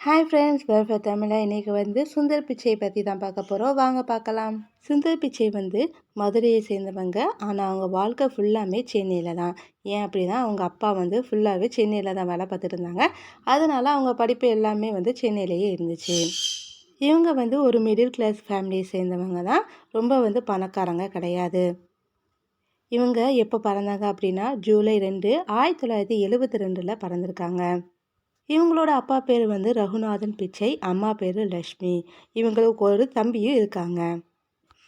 Hi friends, welfare தமிழா. இன்றைக்கி வந்து சுந்தர் பிச்சையை பற்றி தான் பார்க்க போகிறோம். வாங்க பார்க்கலாம். சுந்தர் பிச்சை வந்து மதுரையை சேர்ந்தவங்க. ஆனால் அவங்க வாழ்க்கை ஃபுல்லாமே சென்னையில் தான். ஏன் அப்படின்னா அவங்க அப்பா வந்து ஃபுல்லாகவே சென்னையில் தான் வேலை பார்த்துட்டு இருந்தாங்க. அதனால் அவங்க படிப்பு எல்லாமே வந்து சென்னையிலேயே இருந்துச்சு. இவங்க வந்து ஒரு மிடில் கிளாஸ் ஃபேமிலியை சேர்ந்தவங்க தான். ரொம்ப வந்து பணக்காரங்க கிடையாது. இவங்க எப்போ பிறந்தாங்க அப்படின்னா ஜூலை 2 1972 பிறந்திருக்காங்க. இவங்களோட அப்பா பேர் வந்து ரகுநாதன் பிச்சை, அம்மா பேர் லக்ஷ்மி. இவங்களுக்கு ஒரு தம்பியும் இருக்காங்க.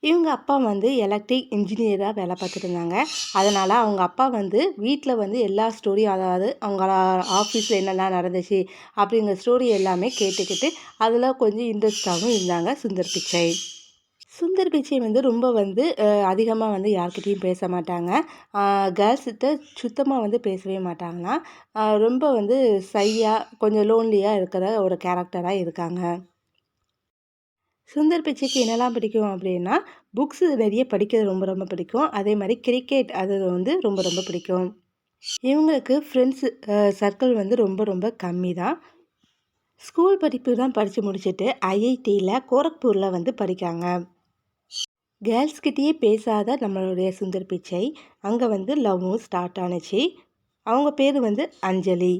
இவங்க அப்பா வந்து எலக்ட்ரிக் இன்ஜினியராக வேலை பார்த்துட்டு இருந்தாங்க. அதனால் அவங்க அப்பா வந்து வீட்டில் வந்து எல்லா ஸ்டோரியும், அதாவது அவங்க ஆஃபீஸில் என்னெல்லாம் நடந்துச்சு அப்படிங்கிற ஸ்டோரி எல்லாமே கேட்டுக்கிட்டு அதில் கொஞ்சம் இன்ட்ரெஸ்டாகவும் இருந்தாங்க சுந்தர் பிச்சை. சுந்தர் பிச்சை வந்து ரொம்ப வந்து அதிகமாக வந்து யார்கிட்டேயும் பேச மாட்டாங்க. கேர்ள்ஸ்கிட்ட சுத்தமாக வந்து பேசவே மாட்டாங்களாம். ரொம்ப வந்து ஷையாக கொஞ்சம் லோன்லியாக இருக்கிற ஒரு கேரக்டராக இருக்காங்க. சுந்தர் பிச்சைக்கு என்னெல்லாம் பிடிக்கும் அப்படின்னா, புக்ஸு நிறைய படிக்கிறது ரொம்ப ரொம்ப பிடிக்கும். அதே மாதிரி கிரிக்கெட் அது வந்து ரொம்ப ரொம்ப பிடிக்கும். இவங்களுக்கு ஃப்ரெண்ட்ஸு சர்க்கிள் வந்து ரொம்ப ரொம்ப கம்மி தான். ஸ்கூல் படிப்பு தான் படித்து முடிச்சுட்டு ஐஐடியில் கோரக்பூரில் வந்து படிக்காங்க. கேர்ள்ஸ்கிட்டேயே பேசாத நம்மளுடைய சுந்தர் பிச்சை அங்கே வந்து லவ்வும் ஸ்டார்ட் ஆணுச்சு. அவங்க பேர் வந்து அஞ்சலி.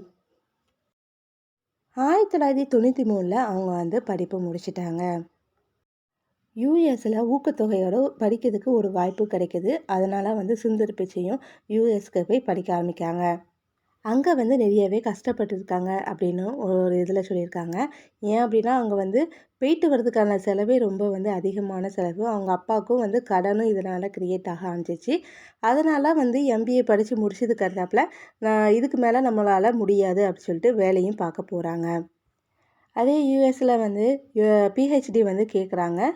1993 அவங்க வந்து படிப்பு முடிச்சிட்டாங்க. யூஎஸில் ஊக்கத்தொகையோடு படிக்கிறதுக்கு ஒரு வாய்ப்பு கிடைக்குது. அதனால் வந்து சுந்தர் பிச்சையும் யூஎஸ்க்கு போய் படிக்க ஆரம்பிக்காங்க. அங்கே வந்து நிறையவே கஷ்டப்பட்டுருக்காங்க அப்படின்னு ஒரு இதில் சொல்லியிருக்காங்க. ஏன் அப்படின்னா அங்கே வந்து போயிட்டு வரதுக்கான செலவே ரொம்ப வந்து அதிகமான செலவு. அவங்க அப்பாவுக்கும் வந்து கடனும் இதனால் க்ரியேட் ஆக ஆரம்பிச்சிச்சு. அதனால் வந்து எம்பிஏ படித்து முடிச்சதுக்கு அடுத்தாப்புல இதுக்கு மேலே நம்மளால் முடியாது அப்படின்னு சொல்லிட்டு வேலையும் பார்க்க போகிறாங்க. அதே யூஎஸில் வந்து பிஹெச்டி வந்து கேட்குறாங்க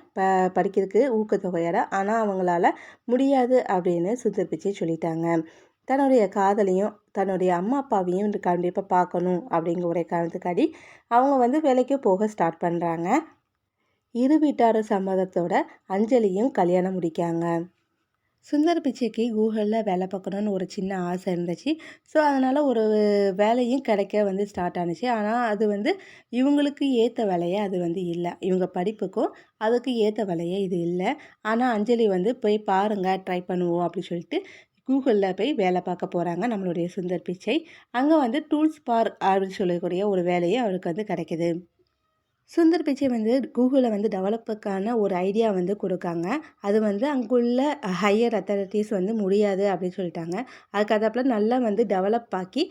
படிக்கிறதுக்கு ஊக்கத்தொகையோட. ஆனால் அவங்களால முடியாது அப்படின்னு சுந்தர் பிச்சை சொல்லிட்டாங்க. தன்னுடைய காதலையும் தன்னுடைய அம்மா அப்பாவையும் கண்டிப்பாக பார்க்கணும் அப்படிங்கிற ஒரு காரணத்துக்காடி அவங்க வந்து வேலைக்கு போக ஸ்டார்ட் பண்ணுறாங்க. இரு வீட்டார சம்மதத்தோட அஞ்சலியும் கல்யாணம் முடிக்காங்க. சுந்தர் பிச்சைக்கு கூகுளில் வேலை பார்க்கணுன்னு ஒரு சின்ன ஆசை இருந்துச்சு. ஸோ அதனால் ஒரு வேலையும் கிடைக்க வந்து ஸ்டார்ட் ஆணுச்சு. ஆனால் அது வந்து இவங்களுக்கு ஏற்ற வேலையே அது வந்து இல்லை. இவங்க படிப்புக்கும் அதுக்கு ஏற்ற வேலையே இது இல்லை. ஆனால் அஞ்சலி வந்து போய் பாருங்கள், ட்ரை பண்ணுவோம் அப்படின்னு சொல்லிட்டு கூகுளில் போய் வேலை பார்க்க போகிறாங்க நம்மளுடைய சுந்தர் பிச்சை. அங்கே வந்து டூல்ஸ் பார் அப்படின்னு சொல்லக்கூடிய ஒரு வேலையை அவருக்கு வந்து கிடைக்கிது. சுந்தர் பிச்சை வந்து கூகுளில் வந்து டெவலப்புக்கான ஒரு ஐடியா வந்து கொடுக்காங்க. அது வந்து அங்குள்ள ஹையர் அத்தாரிட்டிஸ் வந்து முடியாது அப்படின்னு சொல்லிட்டாங்க. அதுக்கு அதாப்பில் நல்லா வந்து டெவலப் ஆக்கி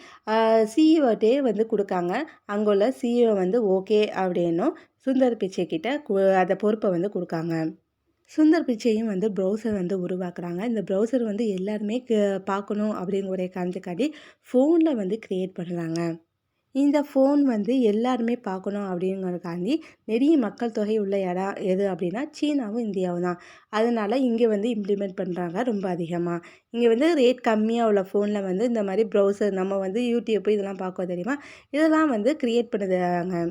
சிஇஓட்டே வந்து கொடுக்காங்க. அங்குள்ள சிஇஓ வந்து ஓகே அப்படின்னும் சுந்தர் பிச்சை கிட்ட அந்த பொறுப்பை வந்து கொடுக்காங்க. சுந்தர் பிச்சையும் வந்து ப்ரௌசர் வந்து உருவாக்குறாங்க. இந்த ப்ரௌசர் வந்து எல்லாருமே பார்க்கணும் அப்படிங்கிற ஒரு காரணத்துக்காண்டி ஃபோனில் வந்து க்ரியேட் பண்ணுறாங்க. இந்த ஃபோன் வந்து எல்லாருமே பார்க்கணும் அப்படிங்கிறதுக்காண்டி நிறைய மக்கள் தொகை உள்ள இடம் எது அப்படின்னா சீனாவும் இந்தியாவும் தான். அதனால் இங்கே வந்து இம்ப்ளிமெண்ட் பண்ணுறாங்க ரொம்ப அதிகமாக. இங்கே வந்து ரேட் கம்மியாக உள்ள ஃபோனில் வந்து இந்த மாதிரி ப்ரௌசர் நம்ம வந்து யூடியூப் இதெல்லாம் பார்க்க தெரியுமா, இதெல்லாம் வந்து க்ரியேட் பண்ணுறாங்க.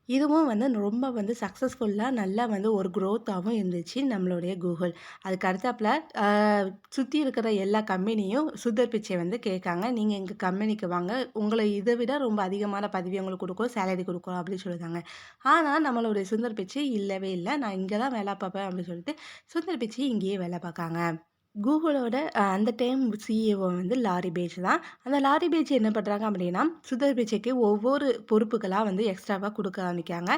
இதுவும் வந்து ரொம்ப வந்து சக்ஸஸ்ஃபுல்லாக நல்லா வந்து ஒரு க்ரோத்தாகவும் இருந்துச்சு நம்மளுடைய கூகுள். அதுக்கு அடுத்தாப்புல சுற்றி இருக்கிற எல்லா கம்பெனியும் சுந்தர் பிச்சை வந்து கேட்காங்க. நீங்கள் எங்கள் கம்பெனிக்கு வாங்க, உங்களை இதை விட ரொம்ப அதிகமான பதவி உங்களுக்கு கொடுக்குறோம், சேலரி கொடுக்குறோம் அப்படின்னு சொல்லுறாங்க. ஆனால் நம்மளுடைய சுந்தர் பிச்சை இல்லவே இல்லை, நான் இங்கே தான் வேலை பார்ப்பேன் அப்படின்னு சொல்லிட்டு சுந்தர் பிச்சை இங்கேயே வேலை பார்க்காங்க. கூகுளோட அந்த டைம் சிஇஓ வந்து லாரி பேஜ் தான். அந்த லாரி பேஜ் என்ன பண்ணுறாங்க அப்படின்னா, சுந்தர் பிச்சைக்கு ஒவ்வொரு பொறுப்புகளாக வந்து எக்ஸ்ட்ராவாக கொடுக்க ஆரம்பிக்காங்க.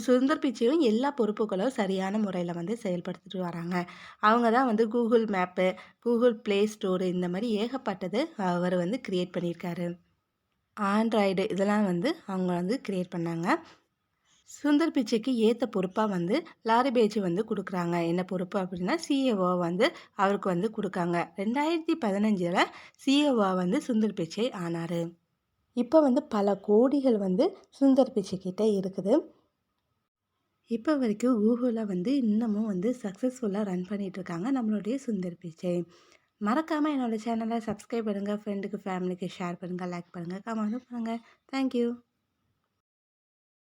சுந்தர் பிச்சையும் எல்லா பொறுப்புகளும் சரியான முறையில் வந்து செயல்படுத்திட்டு வராங்க. அவங்க தான் வந்து Google map, Google play store இந்த மாதிரி ஏகப்பட்டது அவர் வந்து க்ரியேட் பண்ணியிருக்காரு. ஆண்ட்ராய்டு இதெல்லாம் வந்து அவங்க வந்து க்ரியேட் பண்ணாங்க. சுந்தர் பிச்சைக்கு ஏற்ற பொறுப்பாக வந்து லாரி பேஜ் வந்து கொடுக்குறாங்க. என்ன பொறுப்பு அப்படின்னா சிஏஓ வந்து அவருக்கு வந்து கொடுக்காங்க. 2015 சிஏஓ வந்து சுந்தர் பிச்சை ஆனார். இப்போ வந்து பல கோடிகள் வந்து சுந்தர் பிச்சை கிட்ட இருக்குது. இப்போ வரைக்கும் கூகுளில் வந்து இன்னமும் வந்து சக்ஸஸ்ஃபுல்லாக ரன் பண்ணிகிட்ருக்காங்க நம்மளுடைய சுந்தர் பிச்சை. மறக்காமல் என்னோடய சேனலை சப்ஸ்கிரைப் பண்ணுங்கள், ஃப்ரெண்டுக்கு ஃபேமிலிக்கு ஷேர் பண்ணுங்கள், லைக் பண்ணுங்கள், கமெண்ட்டும் பண்ணுங்கள். தேங்க்யூ.